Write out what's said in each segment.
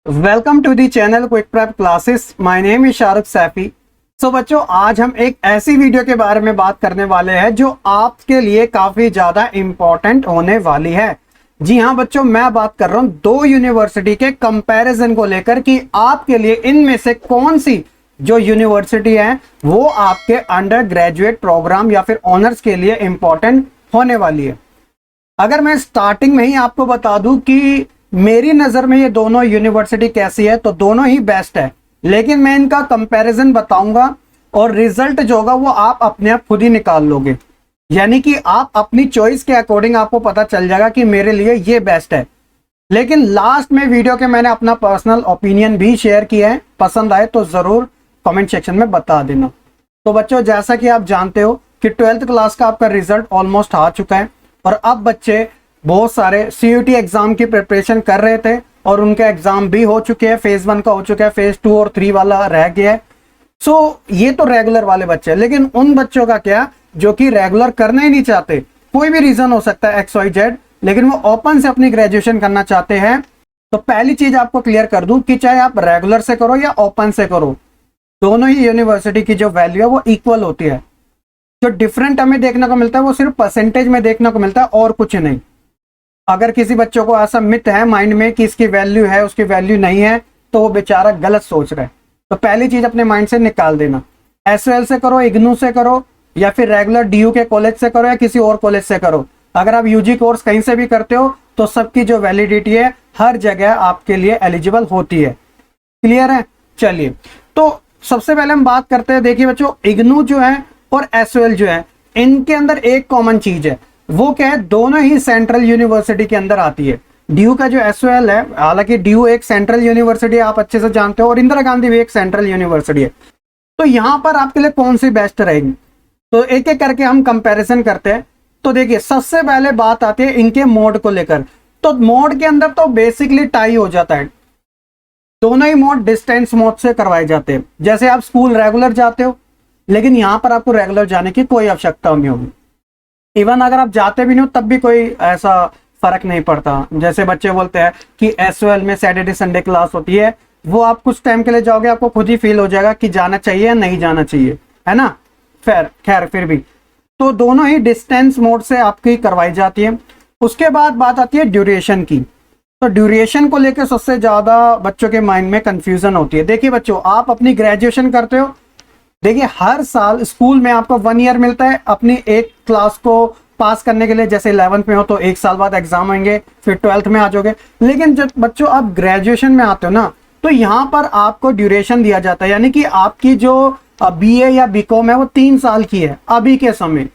Welcome to the channel quick prep classes. My name is Shahrukh Saifi. So बच्चों, आज हम एक ऐसी वीडियो के बारे में बात करने वाले हैं जो आपके लिए काफी ज्यादा इंपॉर्टेंट होने वाली है। जी हाँ बच्चों, मैं बात कर रहा हूँ दो यूनिवर्सिटी के कंपैरिजन को लेकर कि आपके लिए इनमें से कौन सी जो यूनिवर्सिटी है वो आपके अंडर ग्रेजुएट प्रोग्राम या फिर ऑनर्स के लिए इंपॉर्टेंट होने वाली है। अगर मैं स्टार्टिंग में ही आपको बता दूं कि मेरी नजर में ये दोनों यूनिवर्सिटी कैसी है, तो दोनों ही बेस्ट है, लेकिन मैं इनका कंपैरिजन बताऊंगा और रिजल्ट जो होगा वो आप अपने आप खुद ही निकाल लोगे। यानी कि आप अपनी चॉइस के अकॉर्डिंग आपको पता चल जाएगा कि मेरे लिए ये बेस्ट है। लेकिन लास्ट में वीडियो के मैंने अपना पर्सनल ओपिनियन भी शेयर किया है, पसंद आए तो जरूर कमेंट सेक्शन में बता देना। तो बच्चों, जैसा कि आप जानते हो कि 12th क्लास का आपका रिजल्ट ऑलमोस्ट आ चुका है और अब बच्चे बहुत सारे सीयूटी एग्जाम की प्रिपरेशन कर रहे थे और उनके एग्जाम भी हो चुके हैं। फेज 1 का हो चुका है, फेज 2 और 3 वाला रह गया है। सो ये तो रेगुलर वाले बच्चे, लेकिन उन बच्चों का क्या जो कि रेगुलर करना ही नहीं चाहते, कोई भी रीजन हो सकता है XYZ, लेकिन वो ओपन से अपनी ग्रेजुएशन करना चाहते हैं। तो पहली चीज आपको क्लियर कर दूं कि चाहे आप रेगुलर से करो या ओपन से करो, दोनों ही यूनिवर्सिटी की जो वैल्यू है वो इक्वल होती है। जो डिफरेंट हमें देखने को मिलता है वो सिर्फ परसेंटेज में देखने को मिलता है और कुछ नहीं। अगर किसी बच्चों को ऐसा मिथ है माइंड में कि इसकी वैल्यू है उसकी वैल्यू नहीं है, तो वो बेचारा गलत सोच रहा है। तो पहली चीज अपने माइंड से निकाल देना। SOL से करो, इग्नू से करो, या फिर रेगुलर DU के कॉलेज से करो या किसी और कॉलेज से करो, अगर आप UG कोर्स कहीं से भी करते हो तो सबकी जो वैलिडिटी है हर जगह आपके लिए एलिजिबल होती है। क्लियर है? चलिए, तो सबसे पहले हम बात करते हैं। देखिए बच्चों, इग्नू जो है और SOL जो है, इनके अंदर एक कॉमन चीज है। वो क्या है? दोनों ही सेंट्रल यूनिवर्सिटी के अंदर आती है। DU का जो SOL है, हालांकि DU एक सेंट्रल यूनिवर्सिटी है, आप अच्छे से जानते हो, और इंदिरा गांधी भी एक सेंट्रल यूनिवर्सिटी है। तो यहां पर आपके लिए कौन सी बेस्ट रहेगी, तो एक एक करके हम कंपैरिजन करते हैं। तो देखिए, सबसे पहले बात आती है इनके मोड को लेकर। तो मोड के अंदर तो बेसिकली टाई हो जाता है। दोनों ही मोड डिस्टेंस मोड से करवाए जाते हैं। जैसे आप स्कूल रेगुलर जाते हो, लेकिन यहां पर आपको रेगुलर जाने की कोई आवश्यकता नहीं होगी। इवन अगर आप जाते भी नहीं हो तब भी कोई ऐसा फर्क नहीं पड़ता। जैसे बच्चे बोलते हैं कि SOL में सैटरडे संडे क्लास होती है, वो आप कुछ टाइम के लिए जाओगे, आपको खुद ही फील हो जाएगा कि जाना चाहिए या नहीं जाना चाहिए, है ना। खैर फिर भी तो दोनों ही डिस्टेंस मोड से आपकी करवाई जाती है। उसके बाद बात आती है ड्यूरेशन की। तो ड्यूरेशन को लेकर सबसे ज्यादा बच्चों के माइंड में कंफ्यूजन होती है। देखिए बच्चों, आप अपनी ग्रेजुएशन करते हो, देखिए हर साल स्कूल में आपको 1 ईयर मिलता है अपनी एक क्लास को पास करने के लिए। जैसे 11th में हो तो 1 साल बाद एग्जाम होंगे, फिर 12th में आ जाओगे। लेकिन जब बच्चों आप ग्रेजुएशन में आते हो ना, तो यहाँ पर आपको ड्यूरेशन दिया जाता है। यानी कि आपकी जो BA या BCom है वो 3 साल की है अभी के समय,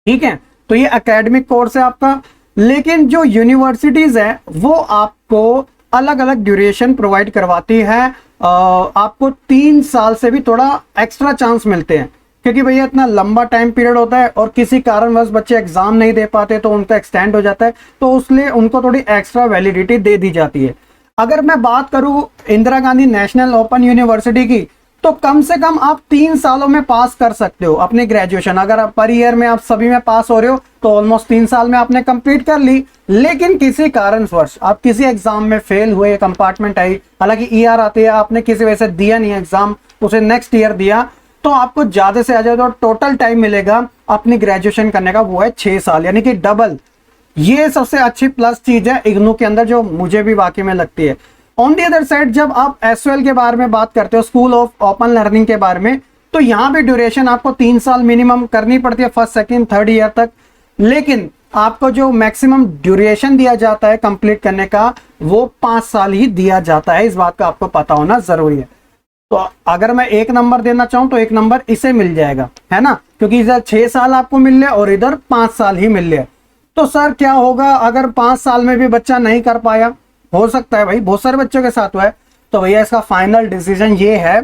ठीक है। तो ये एकेडमिक कोर्स है आपका। लेकिन जो यूनिवर्सिटीज है वो आपको अलग अलग ड्यूरेशन प्रोवाइड करवाती है। आपको 3 साल से भी थोड़ा एक्स्ट्रा चांस मिलते हैं, क्योंकि भैया इतना लंबा टाइम पीरियड होता है और किसी कारणवश बच्चे एग्जाम नहीं दे पाते तो उनका एक्सटेंड हो जाता है, तो उसलिए उनको थोड़ी एक्स्ट्रा वैलिडिटी दे दी जाती है। अगर मैं बात करूं Indira Gandhi national open university की, तो कम से कम आप 3 सालों में पास कर सकते हो अपनी ग्रेजुएशन। अगर पर ईयर में आप सभी में पास हो रहे हो तो ऑलमोस्ट 3 साल में आपने कंप्लीट कर ली। लेकिन किसी कारणवश आप किसी एग्जाम में फेल हुए, कंपार्टमेंट आई, हालांकि ER आती है, आपने किसी वजह से दिया नहीं एग्जाम, उसे नेक्स्ट ईयर दिया, तो आपको ज्यादा से ज्यादा टोटल टाइम मिलेगा अपनी ग्रेजुएशन करने का, वो है 6 साल, यानी कि डबल। ये सबसे अच्छी प्लस चीज है इग्नू के अंदर, जो मुझे भी वाकई में लगती है। ऑन दी अदर साइड, जब आप SOL के बारे में बात करते हो, स्कूल ऑफ ओपन लर्निंग के बारे में, तो यहाँ पे ड्यूरेशन आपको 3 साल मिनिमम करनी पड़ती है, फर्स्ट सेकंड थर्ड ईयर तक। लेकिन आपको जो मैक्सिमम ड्यूरेशन दिया जाता है कंप्लीट करने का, वो 5 साल ही दिया जाता है। इस बात का आपको पता होना जरूरी है। तो अगर मैं एक नंबर देना चाहूं तो एक नंबर इसे मिल जाएगा, है ना, क्योंकि इधर 6 साल आपको मिल रहे और इधर 5 साल ही मिल रहे। तो सर क्या होगा अगर 5 साल में भी बच्चा नहीं कर पाया? हो सकता है भाई, बहुत सारे बच्चों के साथ हुआ है। तो भैया इसका फाइनल डिसीजन ये है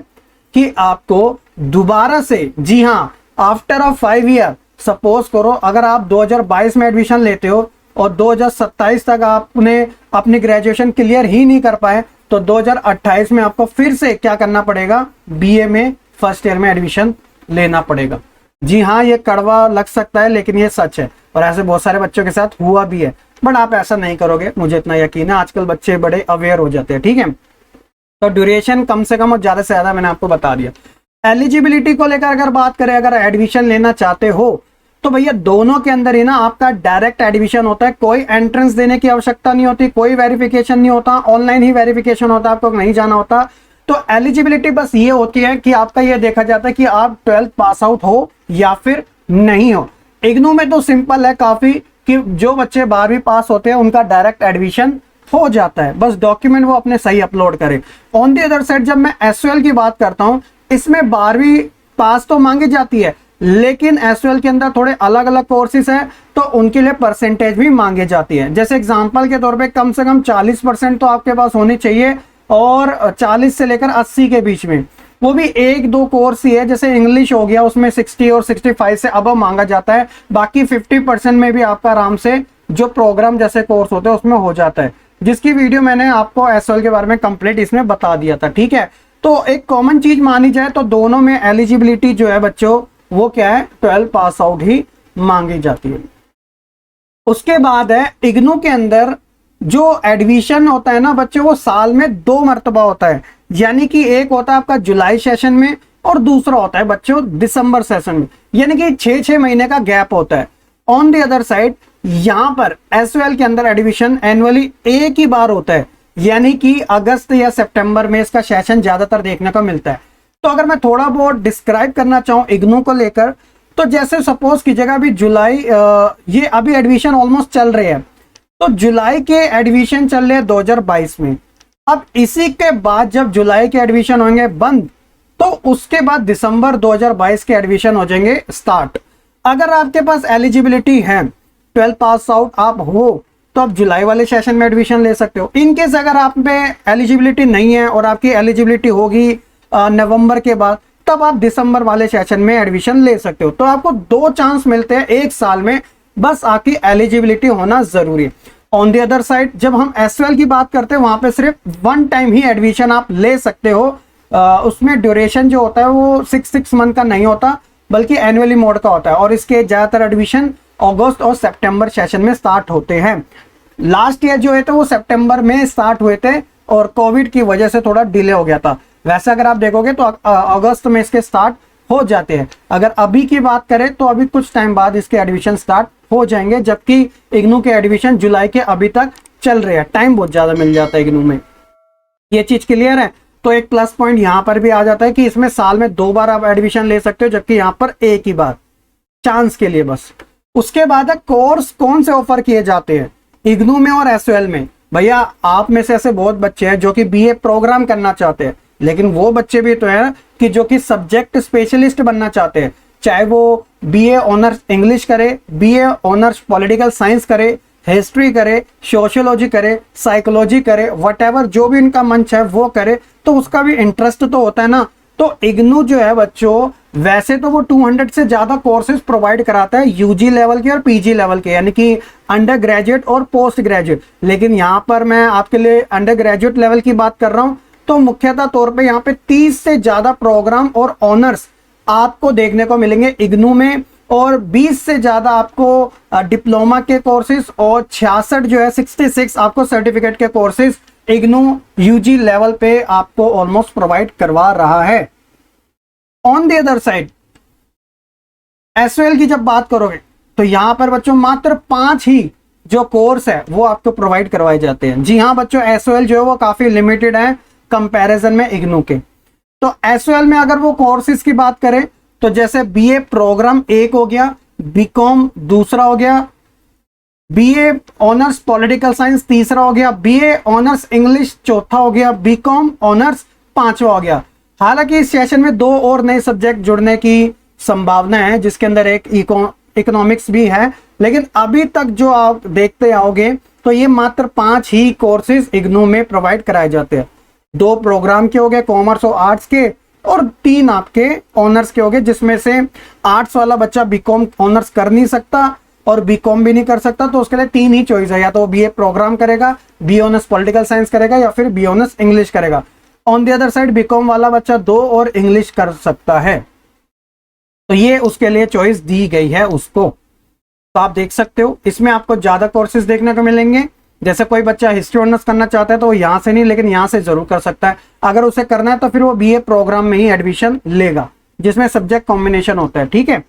कि आपको दोबारा से, जी हाँ, आफ्टर ऑफ 5 ईयर, सपोज करो अगर आप 2022 में एडमिशन लेते हो और 2027 तक आपने अपनी ग्रेजुएशन क्लियर ही नहीं कर पाए, तो 2028 में आपको फिर से क्या करना पड़ेगा? BA में फर्स्ट ईयर में एडमिशन लेना पड़ेगा। जी हाँ, ये कड़वा लग सकता है लेकिन ये सच है, और ऐसे बहुत सारे बच्चों के साथ हुआ भी है। बट आप ऐसा नहीं करोगे, मुझे इतना यकीन है, आजकल बच्चे बड़े अवेयर हो जाते हैं। ठीक है, तो ड्यूरेशन कम से कम और ज्यादा से ज्यादा मैंने आपको बता दिया। एलिजिबिलिटी को लेकर अगर बात करें, अगर एडमिशन लेना चाहते हो तो भैया दोनों के अंदर ही ना आपका डायरेक्ट एडमिशन होता है, कोई एंट्रेंस देने की आवश्यकता नहीं होती, कोई वेरिफिकेशन नहीं होता, ऑनलाइन ही वेरिफिकेशन होता है, आपको नहीं जाना होता। तो एलिजिबिलिटी बस ये होती है कि आपका ये देखा जाता है कि आप 12th पास आउट हो या फिर नहीं हो। इग्नू में तो सिंपल है काफी, कि जो बच्चे 12वीं पास होते हैं उनका डायरेक्ट एडमिशन हो जाता है, बस डॉक्यूमेंट वो अपने सही अपलोड करें। ऑन दी अदर साइड जब मैं एसयूएल की बात करता हूं, इसमें 12वीं पास तो मांगी जाती है, लेकिन एसयूएल के अंदर थोड़े अलग अलग कोर्सेज हैं, तो उनके लिए परसेंटेज भी मांगी जाती है। जैसे एग्जांपल के तौर पे कम से कम 40% तो आपके पास होनी चाहिए, और 40 से लेकर 80 के बीच में। वो भी एक दो कोर्स ही है, जैसे इंग्लिश हो गया, उसमें 60 और 65 से अब मांगा जाता है। बाकी 50% में भी आपका आराम से जो प्रोग्राम जैसे कोर्स होते हैं उसमें हो जाता है, जिसकी वीडियो मैंने आपको एसएल के बारे में कंप्लीट इसमें बता दिया था। ठीक है, तो एक कॉमन चीज मानी जाए तो दोनों में एलिजिबिलिटी जो है बच्चों वो क्या है, 12 पास आउट ही मांगी जाती है। उसके बाद है इग्नू के अंदर जो एडमिशन होता है ना बच्चों, वो साल में 2 मरतबा होता है। यानी कि एक होता है आपका जुलाई सेशन में, और दूसरा होता है बच्चों दिसंबर सेशन में, यानी कि 6-6 महीने का गैप होता है। ऑन दी अदर साइड यहां पर एसयूएल के अंदर एडमिशन एनुअली एक ही बार होता है, यानी कि अगस्त या सितंबर में इसका सेशन ज्यादातर देखने को मिलता है। तो अगर मैं थोड़ा बहुत डिस्क्राइब करना चाहूं इग्नू को लेकर, तो जैसे सपोज कीजिएगा अभी जुलाई, ये अभी एडमिशन ऑलमोस्ट चल रहे हैं, तो जुलाई के एडमिशन चल रहे हैं 2022 में। अब इसी के बाद जब जुलाई के एडमिशन होंगे बंद, तो उसके बाद दिसंबर 2022 के एडमिशन हो जाएंगे स्टार्ट। अगर आपके पास एलिजिबिलिटी है, 12 पास आउट आप हो, तो आप जुलाई वाले सेशन में एडमिशन ले सकते हो। इनकेस अगर आप में एलिजिबिलिटी नहीं है और आपकी एलिजिबिलिटी होगी नवंबर के बाद, तब आप दिसंबर वाले सेशन में एडमिशन ले सकते हो। तो आपको 2 चांस मिलते हैं एक साल में, बस आपकी एलिजिबिलिटी होना जरूरी है। ऑन दी अदर साइड जब हम एसयूएल की बात करते हैं, वहां पे सिर्फ 1 टाइम ही एडमिशन आप ले सकते हो। उसमें ड्यूरेशन जो होता है वो 6 मंथ का नहीं होता, बल्कि एनुअली मोड का होता है, और इसके ज्यादातर एडमिशन अगस्त और सितंबर सेशन में स्टार्ट होते हैं। लास्ट ईयर जो है तो वो सितंबर में स्टार्ट हुए थे, और कोविड की वजह से थोड़ा डिले हो गया था। वैसे अगर आप देखोगे तो अगस्त में इसके स्टार्ट हो जाते हैं। अगर अभी की बात करें तो अभी कुछ टाइम बाद इसके एडमिशन स्टार्ट हो जाएंगे, जबकि इग्नू के एडमिशन जुलाई के अभी तक चल रहे हैं। टाइम बहुत ज्यादा मिल जाता है इग्नू में, ये चीज क्लियर है। तो एक प्लस पॉइंट यहाँ पर भी आ जाता है कि इसमें साल में 2 बार आप एडमिशन ले सकते हो, जबकि यहाँ पर एक ही बार चांस के लिए बस। उसके बाद है कोर्स कौन से ऑफर किए जाते हैं इग्नू में और एसयूएल में। भैया आप में से ऐसे बहुत बच्चे हैं जो कि बीए प्रोग्राम करना चाहते हैं, लेकिन वो बच्चे भी तो हैं कि जो कि सब्जेक्ट स्पेशलिस्ट बनना चाहते हैं, चाहे वो बीए ऑनर्स इंग्लिश करे, बीए ऑनर्स पॉलिटिकल साइंस करे, हिस्ट्री करे, सोशियोलॉजी करे, साइकोलॉजी करे, व्हाटएवर जो भी इनका मन है वो करे, तो उसका भी इंटरेस्ट तो होता है ना। तो इग्नू जो है बच्चों, वैसे तो वो 200 से ज्यादा कोर्सेज प्रोवाइड कराता है, यूजी लेवल के और पीजी लेवल के, यानी कि अंडर ग्रेजुएट और पोस्ट ग्रेजुएट। लेकिन यहाँ पर मैं आपके लिए अंडर ग्रेजुएट लेवल की बात कर रहा हूँ, तो मुख्यतः तौर पे यहाँ पे 30 से ज्यादा प्रोग्राम और ऑनर्स आपको देखने को मिलेंगे इग्नू में, और 20 से ज्यादा आपको डिप्लोमा के कोर्सेज, और 66 जो है 66 आपको सर्टिफिकेट के कोर्सेज इग्नू यूजी लेवल पे आपको ऑलमोस्ट प्रोवाइड करवा रहा है। ऑन द अदर साइड एसयूएल की जब बात करोगे, तो यहां पर बच्चों मात्र 5 ही जो कोर्स है वो आपको प्रोवाइड करवाए जाते हैं। जी हाँ बच्चों, एसयूएल जो है वो काफी लिमिटेड है कंपैरिजन में इग्नू के। तो एसयूएल में अगर वो कोर्सेज की बात करें, तो जैसे बीए प्रोग्राम 1 हो गया, बीकॉम दूसरा हो गया, बीए ऑनर्स पॉलिटिकल साइंस तीसरा हो गया, बीए ऑनर्स इंग्लिश चौथा हो गया, बीकॉम ऑनर्स 5वां हो गया। हालांकि इस सेशन में 2 और नए सब्जेक्ट जुड़ने की संभावना है, जिसके अंदर एक इकोनॉमिक्स भी है, लेकिन अभी तक जो आप देखते आओगे तो ये मात्र 5 ही कोर्सेज इग्नू में प्रोवाइड कराए जाते हैं। 2 प्रोग्राम के हो गए, कॉमर्स और आर्ट्स के, और 3 आपके ऑनर्स के हो गए, जिसमें से आर्ट्स वाला बच्चा बीकॉम ऑनर्स कर नहीं सकता और बीकॉम भी नहीं कर सकता, तो उसके लिए 3 ही चॉइस है, या तो बीए प्रोग्राम करेगा, बी ऑनर्स पॉलिटिकल साइंस करेगा, या फिर बी ऑनर्स इंग्लिश करेगा। On the other side BCom वाला बच्चा 2 और इंग्लिश कर सकता है। तो ये उसके लिए चॉइस दी गई है उसको। तो आप देख सकते हो इसमें आपको ज्यादा कोर्सेज देखने को मिलेंगे। जैसे कोई बच्चा हिस्ट्री ऑनर्स करना चाहता है तो वो यहाँ से नहीं, लेकिन यहाँ से जरूर कर सकता है। अगर उसे करना है तो फिर वो बीए प्रोग्राम में ही एडमिशन लेगा, जिसमें सब्जेक्ट कॉम्बिनेशन होता है। ठीक है,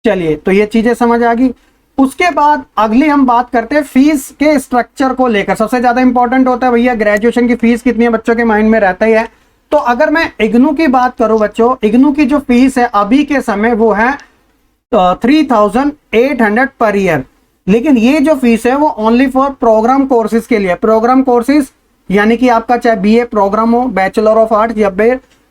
चलिए, तो ये चीजें समझ आ गई। उसके बाद अगली हम बात करते हैं फीस के स्ट्रक्चर को लेकर। सबसे ज्यादा इंपॉर्टेंट होता है भैया ग्रेजुएशन की फीस कितनी है, बच्चों के माइंड में रहता ही है। तो अगर मैं इग्नू की बात करूं बच्चों, इग्नू की जो फीस है अभी के समय वो है 3800 पर ईयर। लेकिन ये जो फीस है वो ओनली फॉर प्रोग्राम कोर्सेज के लिए। प्रोग्राम कोर्सेज यानी कि आपका चाहे बीए प्रोग्राम हो, बैचलर ऑफ आर्ट्स या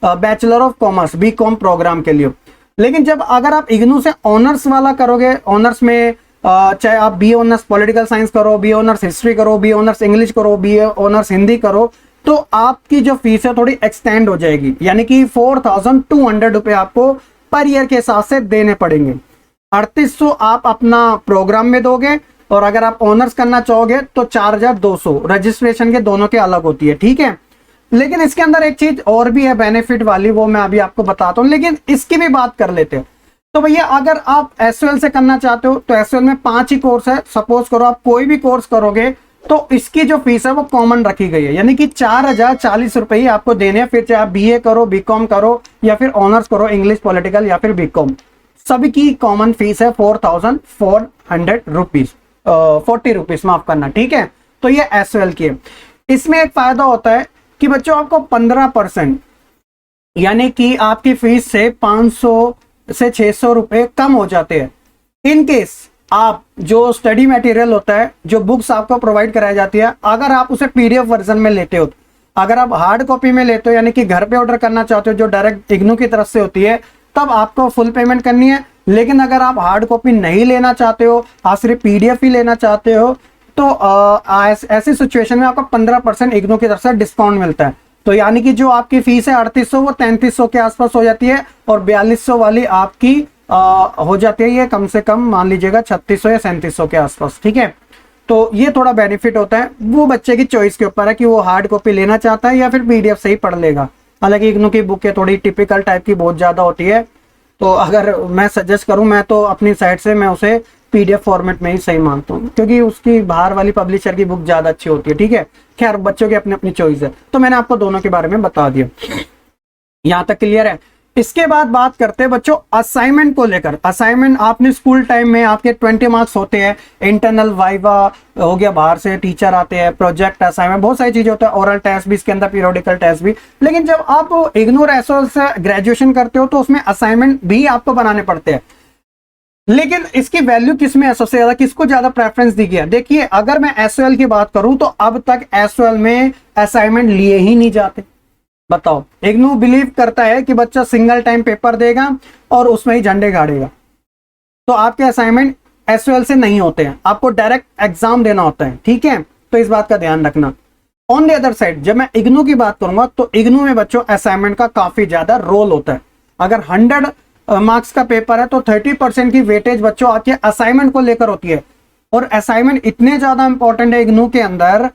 bachelor of commerce BCom program के लिए। लेकिन जब अगर आप इग्नू से ऑनर्स वाला करोगे, ऑनर्स में चाहे आप बी ऑनर्स पॉलिटिकल साइंस करो, बी ऑनर्स हिस्ट्री करो, बी ऑनर्स इंग्लिश करो, बी ऑनर्स हिंदी करो, तो आपकी जो फीस है थोड़ी एक्सटेंड हो जाएगी। यानी कि 4200 रुपये आपको पर ईयर के हिसाब से देने पड़ेंगे। 3800 आप अपना प्रोग्राम में दोगे, और अगर आप ऑनर्स करना चाहोगे तो 4200 रजिस्ट्रेशन के दोनों के अलग होती है। ठीक है, लेकिन इसके अंदर एक चीज और भी है बेनिफिट वाली, वो मैं अभी आपको बताता हूं, लेकिन इसकी भी बात कर लेते हैं। तो भैया अगर आप एसयूएल से करना चाहते हो तो एसयूएल में 5 ही कोर्स है। सपोज करो आप कोई भी कोर्स करोगे तो इसकी जो फीस है वो कॉमन रखी गई है, यानी कि 4040 रुपए ही आपको देने हैं। फिर चाहे आप बीए करो, बीकॉम करो, या फिर ऑनर्स करो इंग्लिश पॉलिटिकल या फिर बीकॉम, सभी की कॉमन फीस है 4400 रुपीज, 40 रुपीज माफ करना। ठीक है, तो ये एसयूएल की है। इसमें एक फायदा होता है कि बच्चों आपको 15% यानी कि आपकी फीस से 500 से 600 रुपए कम हो जाते हैं। इन केस आप जो स्टडी मटेरियल होता है, जो बुक्स आपको प्रोवाइड कराई जाती है, अगर आप उसे पीडीएफ वर्जन में लेते हो, अगर आप हार्ड कॉपी में लेते हो यानी कि घर पे ऑर्डर करना चाहते हो जो डायरेक्ट इग्नू की तरफ से होती है, तब आपको फुल पेमेंट करनी है। लेकिन अगर आप हार्ड कॉपी नहीं लेना चाहते हो, आप सिर्फ पीडीएफ ही लेना चाहते हो, तो ऐसी सिचुएशन में आपको 15% इग्नू की तरफ से डिस्काउंट मिलता है। तो यानी कि जो आपकी फीस है 3800 वो 3300 के आसपास हो जाती है, और 4200 वाली आपकी हो जाती है ये कम से कम मान लीजिएगा 3600 या 3700 के आसपास। ठीक है, तो ये थोड़ा बेनिफिट होता है, वो बच्चे की चॉइस के ऊपर है कि वो हार्ड कॉपी लेना चाहता है या फिर पीडीएफ से ही पढ़ लेगा। हालांकि इग्नू की बुक है थोड़ी टिपिकल टाइप की बहुत ज्यादा होती है, तो अगर मैं सजेस्ट करूं, मैं तो अपनी साइड से मैं उसे पीडीएफ फॉर्मेट में ही सही मानता हूँ, क्योंकि उसकी बाहर वाली पब्लिशर की बुक ज्यादा अच्छी होती है। ठीक है, खैर बच्चों की अपनी अपनी चॉइस है, तो मैंने आपको दोनों के बारे में बता दिया। यहां तक क्लियर है। इसके बाद बात करते हैं बच्चों असाइनमेंट को लेकर। असाइनमेंट आपने स्कूल टाइम में आपके 20 मार्क्स होते हैं, इंटरनल वाइवा हो गया, बाहर से टीचर आते हैं, प्रोजेक्ट असाइनमेंट, बहुत सारी चीजें होता है, ओरल टेस्ट भी इसके अंदर, पीरियोडिकल टेस्ट भी। लेकिन जब आप इग्नू एसओएल से ग्रेजुएशन करते हो तो उसमें असाइनमेंट भी आपको बनाने पड़ते हैं। लेकिन इसकी वैल्यू किसमें है सबसे ज्यादा, किसको ज्यादा प्रेफरेंस दी गया? देखिए, अगर मैं एसओएल की बात करूं तो अब तक एसओएल में असाइनमेंट लिए ही नहीं जाते। बताओ, इग्नू बिलीव करता है कि बच्चा सिंगल टाइम पेपर देगा और उसमें ही झंडे गाड़ेगा। तो आपके असाइनमेंट एसओएल से नहीं होते हैं, आपको डायरेक्ट एग्जाम देना होता है। ठीक है, तो इस बात का ध्यान रखना। ऑन द अदर साइड, जब मैं इग्नू की बात करूंगा तो इग्नू में बच्चों असाइनमेंट का काफी ज्यादा रोल होता है। अगर 100 मार्क्स का पेपर है तो 30% की वेटेज बच्चों आती है असाइनमेंट को लेकर होती है। और असाइनमेंट इतने ज्यादा इंपॉर्टेंट है इग्नू के अंदर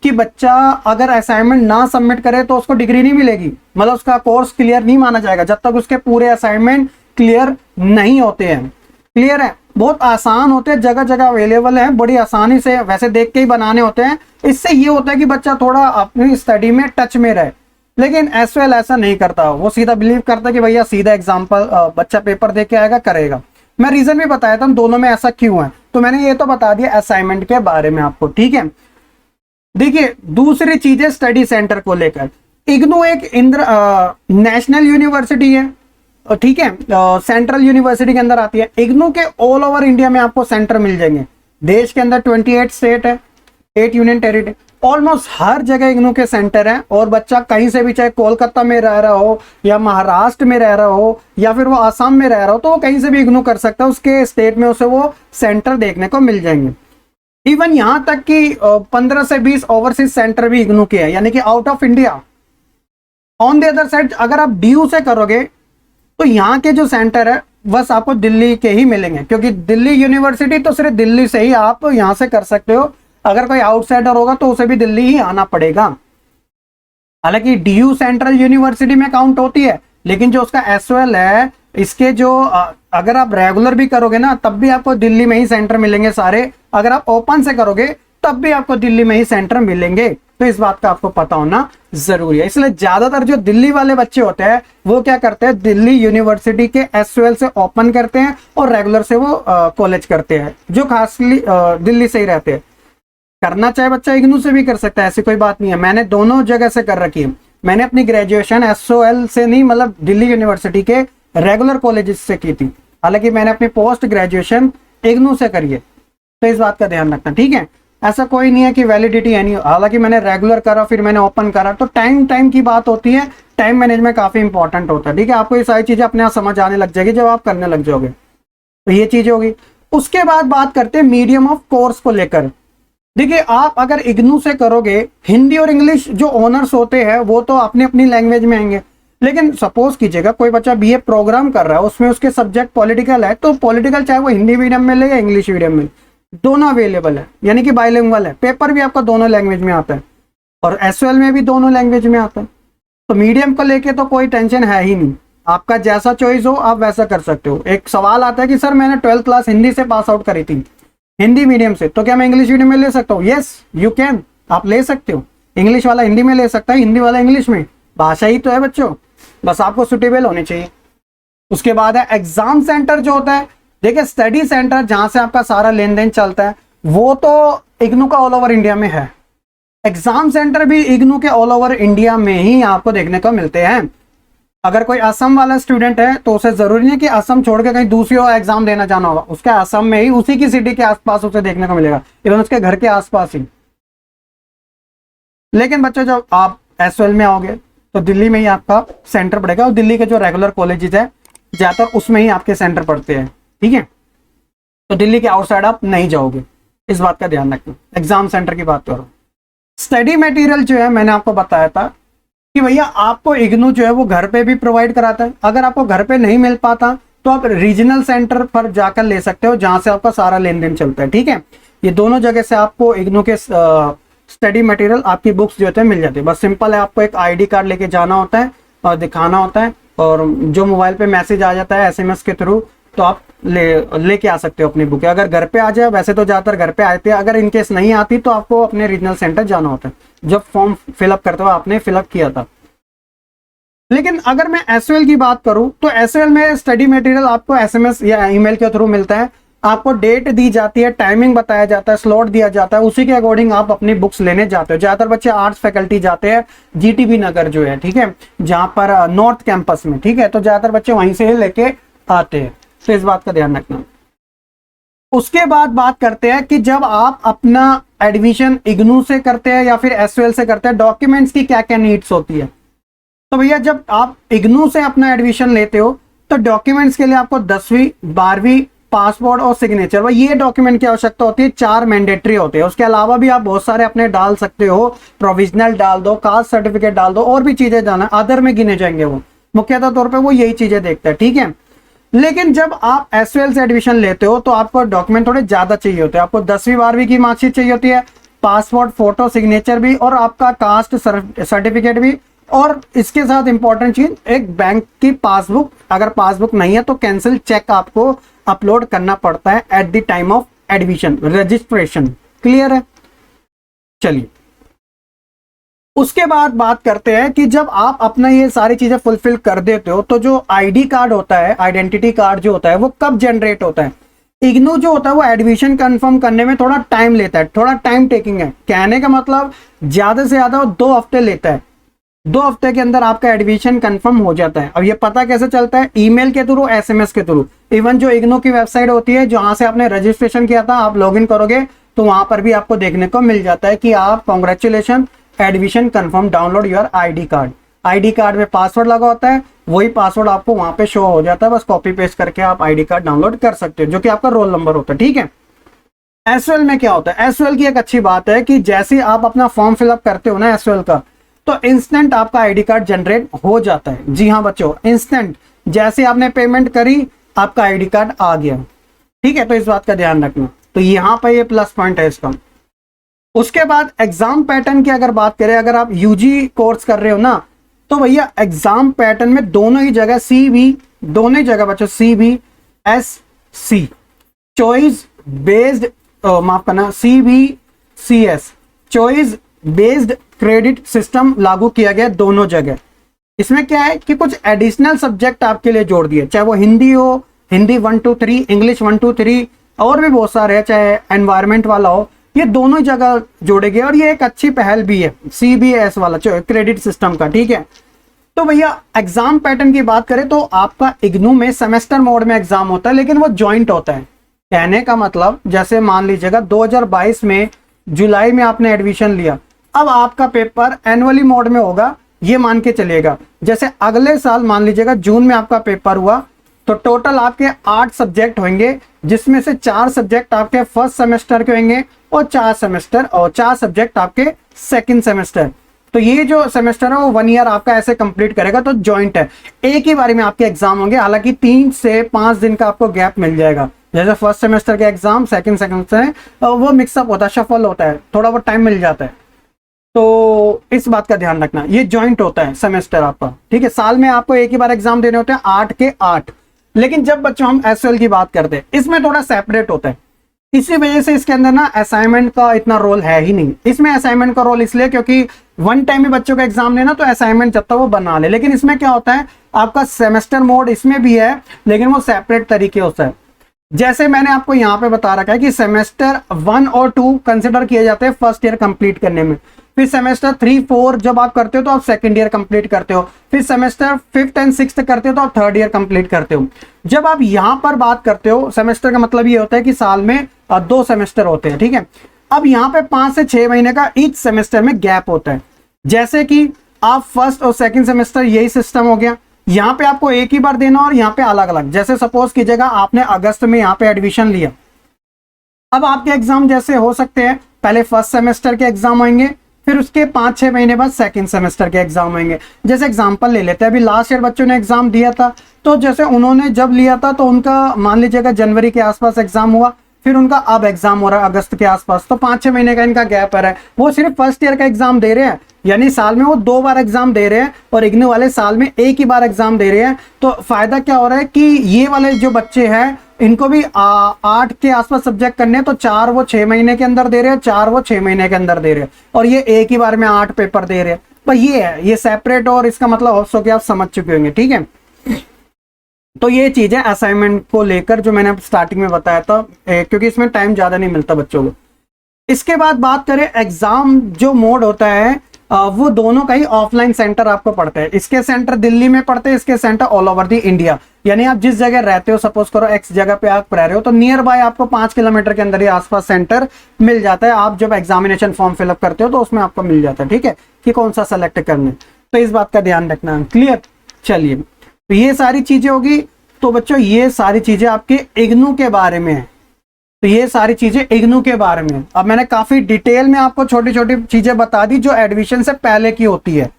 कि बच्चा अगर असाइनमेंट ना सबमिट करे तो उसको डिग्री नहीं मिलेगी, मतलब उसका कोर्स क्लियर नहीं माना जाएगा जब तक उसके पूरे असाइनमेंट क्लियर नहीं होते हैं। क्लियर है, बहुत आसान होते हैं, जगह जगह अवेलेबल है, बड़ी आसानी से वैसे देख के ही बनाने होते हैं। इससे ये होता है कि बच्चा थोड़ा अपनी स्टडी में टच में रहे। लेकिन एसओएल ऐसा नहीं करता, वो सीधा बिलीव करता है कि भैया सीधा एग्जाम्पल बच्चा पेपर दे के आएगा, करेगा। मैं रीजन भी बताया था दोनों में ऐसा क्यों है, तो मैंने ये तो बता दिया असाइनमेंट के बारे में आपको। ठीक है, देखिए दूसरी चीज है स्टडी सेंटर को लेकर। इग्नू एक नेशनल यूनिवर्सिटी है, ठीक है, सेंट्रल यूनिवर्सिटी के अंदर आती है। इग्नू के ऑल ओवर इंडिया में आपको सेंटर मिल जाएंगे। देश के अंदर 28 स्टेट है, 8 यूनियन टेरिटरी, ऑलमोस्ट हर जगह इग्नू के सेंटर है। और बच्चा कहीं से भी, चाहे कोलकाता में रह रहा हो या महाराष्ट्र में रह रहा हो या फिर वो आसाम में रह रहा हो, तो वो कहीं से भी इग्नू कर सकता है, उसके स्टेट में उसे वो सेंटर देखने को मिल जाएंगे। इवन यहां तक कि 15 से 20 ओवरसीज सेंटर भी इग्नू के हैं, यानी कि out of India. On the other side, अगर आप डीयू से करोगे तो यहाँ के जो सेंटर है बस आपको दिल्ली के ही मिलेंगे, क्योंकि दिल्ली यूनिवर्सिटी तो सिर्फ दिल्ली से ही आप यहाँ से कर सकते हो। अगर कोई आउटसाइडर होगा तो उसे भी दिल्ली ही आना पड़ेगा। हालांकि डीयू सेंट्रल यूनिवर्सिटी में काउंट होती है, लेकिन जो उसका एसओएल है इसके जो अगर आप रेगुलर भी करोगे ना तब भी आपको दिल्ली में ही सेंटर मिलेंगे सारे, अगर आप ओपन से करोगे तब भी आपको दिल्ली में ही सेंटर मिलेंगे। तो इस बात का आपको पता होना जरूरी है। इसलिए ज्यादातर जो दिल्ली वाले बच्चे होते हैं वो क्या करते हैं, दिल्ली यूनिवर्सिटी के एसयूएल से ओपन करते हैं और रेगुलर से वो कॉलेज करते हैं, जो खासली दिल्ली से ही रहते हैं। करना चाहे बच्चा इग्नू से भी कर सकता है, ऐसी कोई बात नहीं है। मैंने दोनों जगह से कर रखी है। मैंने अपनी ग्रेजुएशन एसओएल से नहीं, मतलब दिल्ली यूनिवर्सिटी के रेगुलर कॉलेजेस से की थी, हालांकि मैंने अपनी पोस्ट ग्रेजुएशन इग्नू से करी है। तो इस बात का ध्यान रखना, ठीक है। ऐसा कोई नहीं है कि वैलिडिटी है नहीं, हालांकि मैंने रेगुलर करा फिर मैंने ओपन करा, तो टाइम की बात होती है। टाइम मैनेजमेंट काफी इंपॉर्टेंट होता है, ठीक है। आपको ये सारी चीजें अपने आप समझ आने लग जाएगी जब आप करने लग जाओगे। तो ये चीज होगी। उसके बाद बात करते हैं मीडियम ऑफ कोर्स को लेकर। देखिए, आप अगर इग्नू से करोगे, हिंदी और इंग्लिश जो ऑनर्स होते हैं वो तो अपनी अपनी लैंग्वेज में आएंगे, लेकिन सपोज कीजिएगा कोई बच्चा बीए प्रोग्राम कर रहा है, उसमें उसके सब्जेक्ट पॉलिटिकल है, तो पॉलिटिकल चाहे वो हिंदी मीडियम में ले या इंग्लिश मीडियम में, दोनों अवेलेबल है, यानी कि बाइलिंगुअल है। पेपर भी आपका दोनों लैंग्वेज में आता है और एसओएल में भी दोनों लैंग्वेज में आता है। तो मीडियम को लेके तो कोई टेंशन है ही नहीं, आपका जैसा चॉइस हो आप वैसा कर सकते हो। एक सवाल आता है कि सर मैंने 12th क्लास हिंदी से पास आउट करी थी, हिंदी मीडियम से, तो क्या मैं इंग्लिश मीडियम में ले सकता हूँ? यस यू कैन, आप ले सकते हो। इंग्लिश वाला हिंदी में ले सकता है, हिंदी वाला इंग्लिश में, भाषा ही तो है बच्चों, बस आपको सुटेबल होनी चाहिए। उसके बाद है एग्जाम सेंटर जो होता है। देखिए, स्टडी सेंटर जहां से आपका सारा लेन देन चलता है वो तो इग्नू का ऑल ओवर इंडिया में है। एग्जाम सेंटर भी इग्नू के ऑल ओवर इंडिया में ही आपको देखने को मिलते हैं। अगर कोई असम वाला स्टूडेंट है तो उसे जरूरी नहीं कि असम छोड़ के कहीं दूसरी और एग्जाम देना जाना होगा, उसका असम में ही उसी की सिटी के आसपास उसे देखने को मिलेगा, इवन उसके घर के आसपास ही। लेकिन बच्चों जब आप एसओएल में आओगे तो दिल्ली में ही आपका सेंटर पड़ेगा, और दिल्ली के जो रेगुलर कॉलेजेस है ज्यादातर उसमें ही आपके सेंटर पड़ते हैं, ठीक है। तो दिल्ली के आउटसाइड आप नहीं जाओगे, इस बात का ध्यान रखना। एग्जाम सेंटर की बात करो। स्टडी मटेरियल जो है मैंने आपको बताया था कि भैया आपको इग्नू जो है वो घर पे भी प्रोवाइड कराता है। अगर आपको घर पे नहीं मिल पाता तो आप रीजनल सेंटर पर जाकर ले सकते हो, जहां से आपका सारा लेन देन चलता है, ठीक है। ये दोनों जगह से आपको इग्नू के स्टडी मटेरियल, आपकी बुक्स जो होते हैं मिल जाती है। बस सिंपल है, आपको एक आईडी कार्ड लेके जाना होता है और दिखाना होता है, और जो मोबाइल पे मैसेज आ जाता है एसएमएस के थ्रू, तो आप लेके आ सकते हो अपनी बुक। अगर घर पे आ जाए, वैसे तो ज्यादातर घर पे आते हैं, अगर इनकेस नहीं आती तो आपको अपने रीजनल सेंटर जाना होता है, जब फॉर्म फिलअप करते हुए आपने फिलअप किया था। लेकिन अगर मैं एसओएल की बात करूं तो एसओएल में स्टडी मटेरियल आपको एसएमएस या ईमेल के थ्रू मिलता है। आपको डेट दी जाती है, टाइमिंग बताया जाता है, स्लॉट दिया जाता है, उसी के अकॉर्डिंग आप अपनी बुक्स लेने जाते हो। ज्यादातर बच्चे आर्ट्स फैकल्टी जाते हैं, जीटीबी नगर जो है, ठीक है, जहां पर नॉर्थ कैंपस में, ठीक है, तो ज्यादातर बच्चे वहीं से ही लेके आते हैं। तो इस बात का ध्यान रखना। उसके बाद बात करते हैं कि जब आप अपना एडमिशन इग्नू से करते हैं या फिर एसओएल से करते हैं, डॉक्यूमेंट्स की क्या क्या नीड्स होती है। तो भैया जब आप इग्नू से अपना एडमिशन लेते हो तो डॉक्यूमेंट्स के लिए आपको 10वीं 12वीं पासपोर्ट और सिग्नेचर, भाई ये डॉक्यूमेंट की आवश्यकता होती है। 4 मैंडेटरी होते हैं। उसके अलावा भी आप बहुत सारे अपने डाल सकते हो, प्रोविजनल डाल दो, कास्ट सर्टिफिकेट डाल दो, और भी चीजें जाना अदर में गिने जाएंगे। वो मुख्यतः तौर पर वो यही चीजें देखता है, ठीक है। लेकिन जब आप एसओएल से एडमिशन लेते हो तो आपको डॉक्यूमेंट थोड़े ज्यादा चाहिए होते हैं। आपको 10वीं 12वीं की मार्कशीट चाहिए होती है, पासपोर्ट फोटो सिग्नेचर भी, और आपका कास्ट सर्टिफिकेट भी, और इसके साथ इंपॉर्टेंट चीज एक बैंक की पासबुक। अगर पासबुक नहीं है तो कैंसिल चेक आपको अपलोड करना पड़ता है at the time of admission registration. Clear है? चलिए, उसके बाद बात करते हैं कि जब आप अपना ये सारी चीजें फुलफिल कर देते हो तो जो आईडी कार्ड होता है, आइडेंटिटी कार्ड जो होता है, वो कब जनरेट होता है। इग्नू जो होता है वो एडमिशन कंफर्म करने में थोड़ा टाइम लेता है, थोड़ा टाइम टेकिंग है। कहने का मतलब ज्यादा से ज्यादा वो 2 हफ्ते लेता है। 2 हफ्ते के अंदर आपका एडमिशन कंफर्म हो जाता है। अब ये पता कैसे चलता है? ईमेल के थ्रू, एसएमएस के थ्रू। इवन जो इग्नू की वेबसाइट होती है जहां से आपने रजिस्ट्रेशन किया था, आप लॉगिन करोगे तो वहां पर भी आपको देखने को मिल जाता है कि आप congratulation, admission confirm, download your ID card. ID card में पासवर्ड लगा होता है, वही पासवर्ड आपको वहां पे शो हो जाता है। बस कॉपी पेस्ट करके आप आईडी कार्ड डाउनलोड कर सकते हो, जो कि आपका रोल नंबर होता है, ठीक है। एसओएल में क्या होता है? एसओएल की एक अच्छी बात है कि जैसे आप अपना फॉर्म फिलअप करते हो ना एसओएल का, तो इंस्टेंट आपका आईडी कार्ड जनरेट हो जाता है। जी हाँ बच्चों, इंस्टेंट, जैसे आपने पेमेंट करी आपका आईडी कार्ड आ गया, ठीक है। तो इस बात का ध्यान रखना। तो यहाँ पर ये प्लस पॉइंट है इसका। उसके बाद एग्जाम पैटर्न की अगर बात करें, अगर आप यूजी कोर्स कर रहे हो ना, तो भैया एग्जाम पैटर्न में दोनों ही जगह सीबी दोनों जगह बच्चों CBSC चॉइस बेस्ड, माफ करना, CBCS choice based credit system लागू किया गया दोनों जगह। इसमें क्या है कि कुछ एडिशनल सब्जेक्ट आपके लिए जोड़ दिए, चाहे वो हिंदी हो, हिंदी 1 2 3, इंग्लिश 1 2 3 और भी बहुत सारे हैं, चाहे एनवायरमेंट वाला हो, ये दोनों जगह जोड़े गए और ये एक अच्छी पहल भी है CBS वाला क्रेडिट सिस्टम का। ठीक है, तो भैया एग्जाम पैटर्न की बात करें तो आपका इग्नू में सेमेस्टर मोड में एग्जाम होता है, लेकिन वो ज्वाइंट होता है। कहने का मतलब जैसे मान लीजिएगा 2022 में जुलाई में आपने एडमिशन लिया, अब आपका पेपर एनुअली मोड में होगा, ये मान के चलिएगा। जैसे अगले साल मान लीजिएगा जून में आपका पेपर हुआ, तो टोटल आपके 8 सब्जेक्ट होंगे, जिसमें से 4 सब्जेक्ट आपके फर्स्ट सेमेस्टर के होंगे और 4 सब्जेक्ट आपके सेकंड सेमेस्टर। तो ये जो सेमेस्टर है वो 1 ईयर आपका ऐसे कंप्लीट करेगा, तो जॉइंट है, एक ही बारी में आपके एग्जाम होंगे। हालांकि 3 से 5 दिन का आपको गैप मिल जाएगा, जैसे फर्स्ट सेमेस्टर के एग्जाम सेकंड सेमेस्टर है, वो मिक्सअप होता है, शफल होता है, थोड़ा बहुत टाइम मिल जाता है। तो इस बात का ध्यान रखना, ये जॉइंट होता है सेमेस्टर आपका। ठीक है, साल में आपको एक ही बार एग्जाम देने होते हैं 8 के 8। लेकिन जब बच्चों हम एसएल की बात करते हैं, इसमें थोड़ा सेपरेट होता है, इसी वजह से इसके अंदर ना असाइनमेंट का इतना रोल है ही नहीं। इसमें असाइनमेंट का रोल इसलिए क्योंकि वन टाइम में बच्चों का एग्जाम लेना, तो असाइनमेंट जब तक वो बना ले। लेकिन इसमें क्या होता है, आपका सेमेस्टर मोड इसमें भी है, लेकिन वो सेपरेट तरीके होता है। जैसे मैंने आपको यहाँ पे बता रखा है कि सेमेस्टर 1 और 2 कंसिडर किए जाते हैं फर्स्ट ईयर कंप्लीट करने में, फिर सेमेस्टर 3 4 जब आप करते हो तो आप सेकंड ईयर कंप्लीट करते हो, फिर सेमेस्टर 5th एंड 6th करते हो तो आप थर्ड ईयर कंप्लीट करते हो। जब आप यहाँ पर बात करते हो, सेमेस्टर का मतलब ये होता है कि साल में 2 सेमेस्टर होते हैं। ठीक है, अब यहाँ पे 5 से 6 महीने का ईच सेमेस्टर में गैप होता है। जैसे कि आप फर्स्ट और सेकंड सेमेस्टर यही सिस्टम हो गया, यहाँ पे आपको एक ही बार देना और यहाँ पे अलग अलग। जैसे सपोज कीजिएगा आपने अगस्त में यहाँ पे एडमिशन लिया, अब आपके एग्जाम जैसे हो सकते हैं, पहले फर्स्ट सेमेस्टर के एग्जाम होंगे, फिर उसके 5-6 महीने बाद सेकंड सेमेस्टर के एग्जाम होंगे। जैसे एग्जांपल ले लेते हैं, अभी लास्ट ईयर बच्चों ने एग्जाम दिया था, तो जैसे उन्होंने जब लिया था तो उनका मान लीजिएगा जनवरी के आसपास एग्जाम हुआ, फिर उनका अब एग्जाम हो रहा है अगस्त के आसपास, तो 5-6 महीने का इनका गैप है। वो सिर्फ फर्स्ट ईयर का एग्जाम दे रहे हैं, यानी साल में वो 2 बार एग्जाम दे रहे हैं, और इग्नू वाले साल में एक ही बार एग्जाम दे रहे हैं। तो फायदा क्या हो रहा है कि ये वाले जो बच्चे हैं इनको भी 8 के आसपास सब्जेक्ट करने हैं, तो 4 वो 6 महीने के अंदर दे रहे हैं, 4 वो 6 महीने के अंदर दे रहे हैं, और ये एक ही बार में 8 पेपर दे रहे हैं। पर ये है, ये सेपरेट, और इसका मतलब होप्स हो कि आप समझ चुके होंगे। ठीक है, तो ये चीज है असाइनमेंट को लेकर जो मैंने स्टार्टिंग में बताया था, क्योंकि इसमें टाइम ज्यादा नहीं मिलता बच्चों को। इसके बाद बात करें एग्जाम जो मोड होता है, वो दोनों का ही ऑफलाइन सेंटर आपको पड़ता है। इसके सेंटर दिल्ली में पड़ते हैं, इसके centre all over the India, यानी आप जिस जगह रहते हो, सपोज करो एक्स जगह पे आप रह रहे हो, तो नियर बाय आपको 5 किलोमीटर के अंदर ही आसपास सेंटर मिल जाता है। आप जब एग्जामिनेशन फॉर्म फिलअप करते हो तो उसमें आपको मिल जाता है, ठीक है, कि कौन सा सेलेक्ट करना है। तो इस बात का ध्यान रखना, क्लियर। चलिए, तो ये सारी चीजें होगी। तो बच्चों ये सारी चीजें आपके इग्नू के बारे में है, तो ये सारी चीजें इग्नू के बारे में। अब मैंने काफी डिटेल में आपको छोटी छोटी चीजें बता दी जो एडमिशन से पहले की होती है।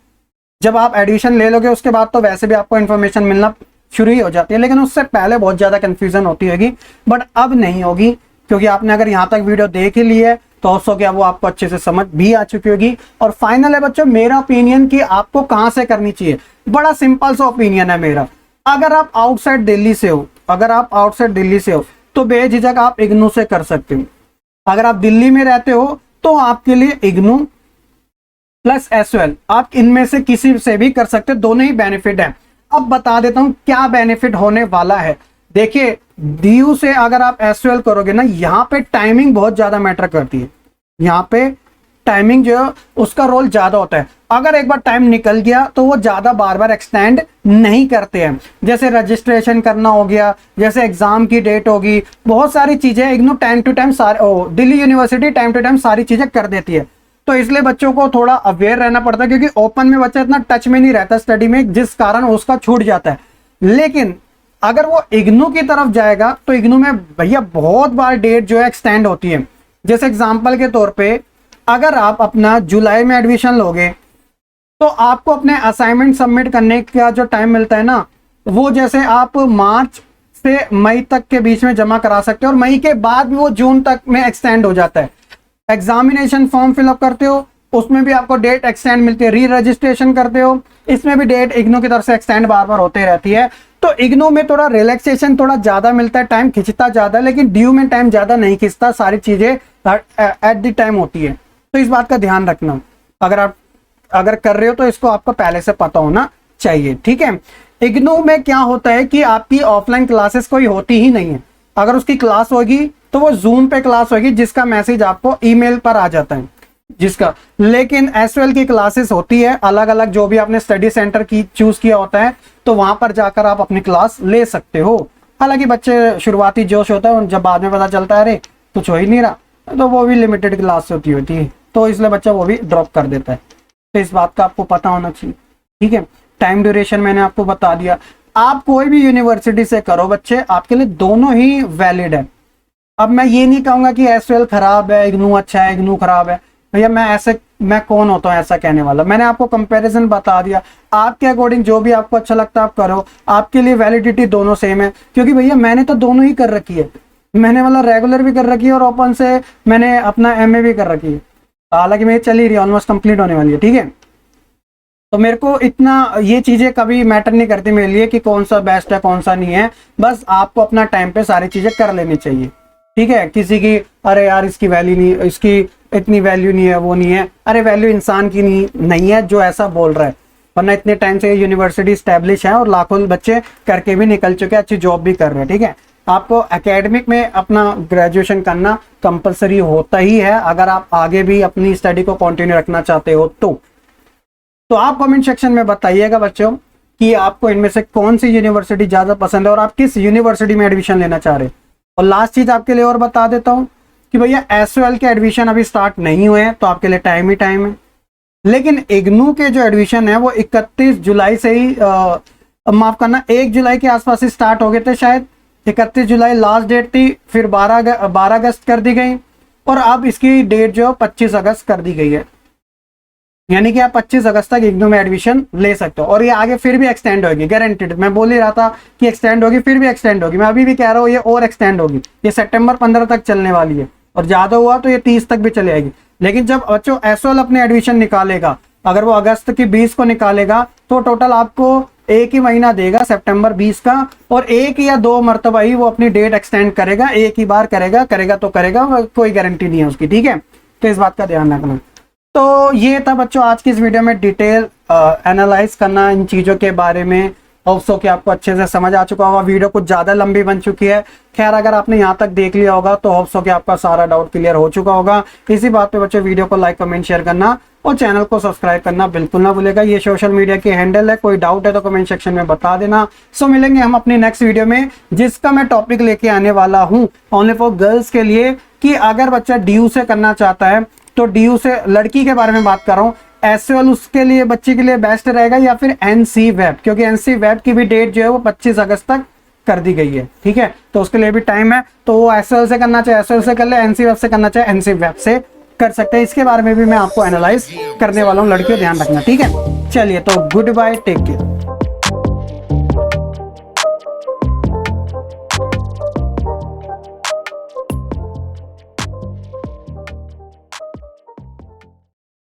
जब आप एडमिशन ले लोगे उसके बाद तो वैसे भी आपको इन्फॉर्मेशन मिलना शुरू ही हो जाती है, लेकिन उससे पहले बहुत ज्यादा कंफ्यूजन होती होगी, बट अब नहीं होगी, क्योंकि आपने अगर यहाँ तक वीडियो देख ही ली है तो हो गया वो आपको अच्छे से समझ भी आ चुकी होगी। और फाइनल है बच्चों मेरा ओपिनियन कि आपको कहाँ से करनी चाहिए। बड़ा सिंपल सा ओपिनियन है मेरा, अगर आप आउटसाइड दिल्ली से हो, अगर आप आउटसाइड दिल्ली से हो तो बेझिझक आप इग्नू से कर सकते हो। अगर आप दिल्ली में रहते हो तो आपके लिए इग्नू प्लस एसओएल, आप इनमें से किसी से भी कर सकते हो, दोनों ही बेनिफिट है। अब बता देता हूं क्या बेनिफिट होने वाला है। देखिए, डीयू से अगर आप एसओएल करोगे ना, यहाँ पे टाइमिंग बहुत ज्यादा मैटर करती है। यहाँ पे टाइमिंग जो है उसका रोल ज्यादा होता है। अगर एक बार टाइम निकल गया तो वो ज्यादा बार बार एक्सटेंड नहीं करते हैं। जैसे रजिस्ट्रेशन करना हो गया, जैसे एग्जाम की डेट होगी, बहुत सारी चीजें IGNOU time to time Delhi university time to time सारी चीजें कर देती है। तो इसलिए बच्चों को थोड़ा अवेयर रहना पड़ता है, क्योंकि ओपन में बच्चा इतना टच में नहीं रहता स्टडी में, जिस कारण उसका छूट जाता है। लेकिन अगर वो इग्नू की तरफ जाएगा तो इग्नू में भैया बहुत बार डेट जो है एक्सटेंड होती है। जैसे एग्जाम्पल के तौर पे अगर आप अपना जुलाई में एडमिशन लोगे तो आपको अपने असाइनमेंट सबमिट करने का जो टाइम मिलता है ना, वो जैसे आप मार्च से मई तक के बीच में जमा करा सकते हो, और मई के बाद भी वो जून तक में एक्सटेंड हो जाता है। एग्जामिनेशन फॉर्म फिलअप करते हो उसमें भी आपको डेट एक्सटेंड मिलती है, री रजिस्ट्रेशन करते हो इसमें भी डेट इग्नू की तरफ से एक्सटेंड बार बार होते रहती है। तो इग्नू में थोड़ा रिलैक्सेशन थोड़ा ज्यादा मिलता है, टाइम खिंचता ज्यादा, लेकिन ड्यू में टाइम ज्यादा नहीं खिंचता, सारी चीजें एट द टाइम होती है। तो इस बात का ध्यान रखना, अगर कर रहे हो तो इसको आपको पहले से पता होना चाहिए, ठीक है। इग्नू में क्या होता है कि आपकी ऑफलाइन क्लासेस कोई होती ही नहीं है, अगर उसकी क्लास होगी तो वो जूम पे क्लास होगी, जिसका मैसेज आपको ईमेल पर आ जाता है जिसका। लेकिन एसएल की क्लासेस होती है अलग अलग, जो भी आपने स्टडी सेंटर की चूज किया होता है तो वहां पर जाकर आप अपनी क्लास ले सकते हो। हालांकि बच्चे शुरुआती जोश होता है, जब बाद में पता चलता है अरे कुछ हो ही नहीं रहा, तो वो भी लिमिटेड क्लास होती है, तो इसलिए बच्चा वो भी ड्रॉप कर देता है। तो इस बात का आपको पता होना चाहिए, ठीक है। टाइम ड्यूरेशन मैंने आपको बता दिया। आप कोई भी यूनिवर्सिटी से करो बच्चे, आपके लिए दोनों ही वैलिड है। अब मैं ये नहीं कहूंगा कि एसएल खराब है इग्नू अच्छा है, इग्नू खराब है, भैया मैं कौन होता हूँ ऐसा कहने वाला। मैंने आपको कंपैरिजन बता दिया, आपके अकॉर्डिंग जो भी आपको अच्छा लगता है आप करो, आपके लिए वैलिडिटी दोनों सेम है। क्योंकि भैया मैंने तो दोनों ही कर रखी है, मैंने वाला रेगुलर भी कर रखी है और ओपन से मैंने अपना एमए भी कर रखी है, हालांकि मेरी चल ही रही है, ऑलमोस्ट कंप्लीट होने वाली है, ठीक है। तो मेरे को इतना ये चीजें कभी मैटर नहीं करती मेरे लिए कि कौन सा बेस्ट है कौन सा नहीं है, बस आपको अपना टाइम पे सारी चीजें कर लेनी चाहिए, ठीक है। किसी की अरे यार इसकी वैल्यू नहीं, इसकी इतनी वैल्यू नहीं है, वो नहीं है, अरे वैल्यू इंसान की नहीं है जो ऐसा बोल रहा है, वरना इतने टाइम से यूनिवर्सिटी स्टैब्लिश है और लाखों बच्चे करके भी निकल चुके हैं, अच्छी जॉब भी कर रहे हैं, ठीक है। आपको एकेडमिक में अपना ग्रेजुएशन करना कंपलसरी होता ही है, अगर आप आगे भी अपनी स्टडी को कंटिन्यू रखना चाहते हो तो आप कमेंट सेक्शन में बताइएगा बच्चों कि आपको इनमें से कौन सी यूनिवर्सिटी ज्यादा पसंद है और आप किस यूनिवर्सिटी में एडमिशन लेना चाह रहे हैं। और लास्ट चीज आपके लिए और बता देता हूं कि भैया एसओएल के एडमिशन अभी स्टार्ट नहीं हुए हैं, तो आपके लिए टाइम ही टाइम है। लेकिन इग्नू के जो एडमिशन है वो 31 जुलाई से ही माफ करना 1 जुलाई के आसपास ही स्टार्ट हो गए थे शायद, 31 जुलाई लास्ट डेट थी, फिर 12 अगस्त कर दी गई और अब इसकी डेट जो 25 अगस्त कर दी गई है। यानी कि आप 25 अगस्त तक इग्नू में एडमिशन ले सकते हो और ये आगे फिर भी एक्सटेंड होगी, गारंटेड। मैं बोल ही रहा था कि एक्सटेंड होगी, फिर भी एक्सटेंड होगी, मैं अभी भी कह रहा हूँ ये और एक्सटेंड होगी। ये सितंबर 15 तक चलने वाली है और ज्यादा हुआ तो ये 30 तक भी चलेगी। लेकिन जब बच्चों एसओएल अपने एडमिशन निकालेगा, अगर वो अगस्त की 20 को निकालेगा तो टोटल आपको एक ही महीना देगा सितंबर 20 का, और एक या दो मरतबा ही वो अपनी डेट एक्सटेंड करेगा, एक ही बार करेगा तो करेगा, कोई गारंटी नहीं है उसकी, ठीक है। तो इस बात का ध्यान रखना। तो ये था बच्चों आज की इस वीडियो में डिटेल एनालाइज करना इन चीज़ों के बारे में। होप्स हो कि आपको अच्छे से समझ आ चुका होगा। वीडियो कुछ ज़्यादा लंबी बन चुकी है, खैर अगर आपने यहाँ तक देख लिया होगा तो होप्स हो कि आपका सारा डाउट क्लियर हो चुका होगा। इसी बात पे बच्चों वीडियो को लाइक कमेंट शेयर करना और चैनल को सब्सक्राइब करना बिल्कुल ना भूलेगा। ये सोशल मीडिया की हैंडल है, कोई डाउट है तो कमेंट सेक्शन में बता देना। सो मिलेंगे हम अपनी नेक्स्ट वीडियो में, जिसका मैं टॉपिक लेके आने वाला हूँ ओनली फॉर गर्ल्स के लिए, कि अगर बच्चा ड्यू से करना चाहता है तो ड्यू से लड़की के बारे में बात कर रहा हूँ, एसएल उसके लिए बच्चे के लिए बेस्ट रहेगा या फिर एनसी वेब, क्योंकि एनसी वेब की भी डेट जो है वो 25 अगस्त तक कर दी गई है, ठीक है। तो उसके लिए भी टाइम है, तो वो एसएल से करना चाहे एसएल से कर ले, एनसी वेब से करना चाहे एनसी वेब से कर सकते हैं। इसके बारे में भी मैं आपको एनालाइज करने वाला हूँ, लड़कियों ध्यान रखना, ठीक है। चलिए तो गुड बाय, टेक केयर।